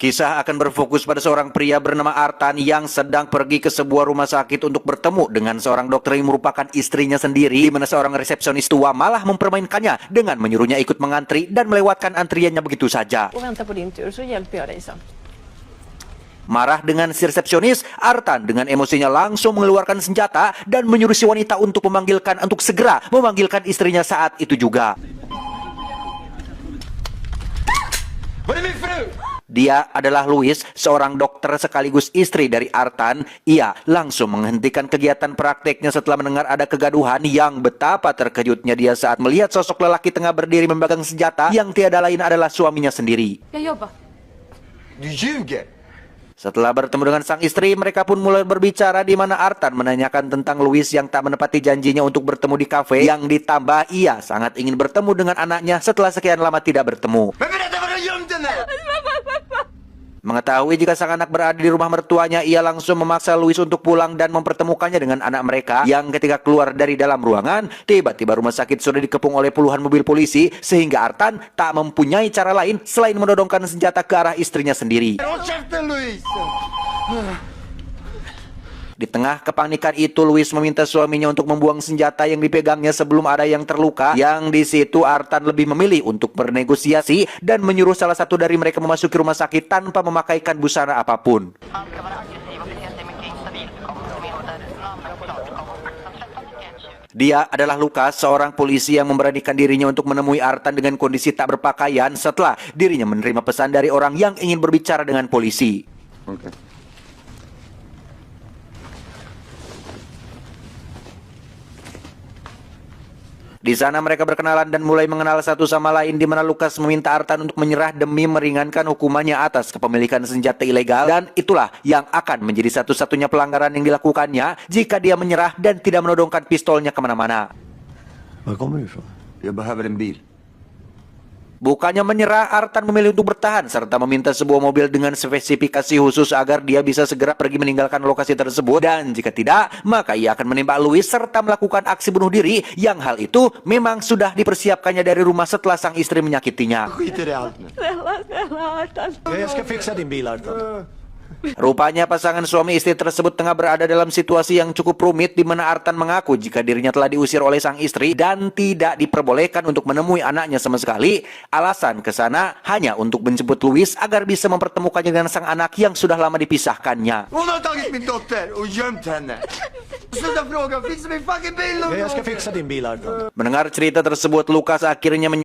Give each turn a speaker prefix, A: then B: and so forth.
A: Kisah akan berfokus pada seorang pria bernama Artan yang sedang pergi ke sebuah rumah sakit untuk bertemu dengan seorang dokter yang merupakan istrinya sendiri, di mana seorang resepsionis tua malah mempermainkannya dengan menyuruhnya ikut mengantri dan melewatkan antriannya begitu saja. Marah dengan si resepsionis, Artan dengan emosinya langsung mengeluarkan senjata dan menyuruh si wanita untuk segera memanggilkan istrinya saat itu juga. Dia adalah Louis, seorang dokter sekaligus istri dari Artan. Ia langsung menghentikan kegiatan prakteknya setelah mendengar ada kegaduhan. Yang betapa terkejutnya dia saat melihat sosok lelaki tengah berdiri memegang senjata yang tiada lain adalah suaminya sendiri. Setelah bertemu dengan sang istri, mereka pun mulai berbicara di mana Artan menanyakan tentang Louis yang tak menepati janjinya untuk bertemu di kafe. Yang ditambah ia sangat ingin bertemu dengan anaknya setelah sekian lama tidak bertemu. Mengetahui jika sang anak berada di rumah mertuanya, ia langsung memaksa Louis untuk pulang dan mempertemukannya dengan anak mereka. Yang ketika keluar dari dalam ruangan, tiba-tiba rumah sakit sudah dikepung oleh puluhan mobil polisi, sehingga Artan tak mempunyai cara lain selain menodongkan senjata ke arah istrinya sendiri. Di tengah kepanikan itu, Louis meminta suaminya untuk membuang senjata yang dipegangnya sebelum ada yang terluka. Yang di situ Artan lebih memilih untuk bernegosiasi dan menyuruh salah satu dari mereka memasuki rumah sakit tanpa memakaikan busana apapun. Dia adalah Lukas, seorang polisi yang memberanikan dirinya untuk menemui Artan dengan kondisi tak berpakaian setelah dirinya menerima pesan dari orang yang ingin berbicara dengan polisi. Di sana mereka berkenalan dan mulai mengenal satu sama lain, di mana Lukas meminta Artan untuk menyerah demi meringankan hukumannya atas kepemilikan senjata ilegal, dan itulah yang akan menjadi satu-satunya pelanggaran yang dilakukannya jika dia menyerah dan tidak menodongkan pistolnya kemana-mana. Bukannya menyerah, Artan memilih untuk bertahan serta meminta sebuah mobil dengan spesifikasi khusus agar dia bisa segera pergi meninggalkan lokasi tersebut, dan jika tidak, maka ia akan menembak Louis serta melakukan aksi bunuh diri yang hal itu memang sudah dipersiapkannya dari rumah setelah sang istri menyakitinya. Rupanya pasangan suami istri tersebut tengah berada dalam situasi yang cukup rumit, di mana Artan mengaku jika dirinya telah diusir oleh sang istri dan tidak diperbolehkan untuk menemui anaknya sama sekali. Alasan ke sana hanya untuk menjemput Louis agar bisa mempertemukannya dengan sang anak yang sudah lama dipisahkannya. Mendengar cerita tersebut, Lukas akhirnya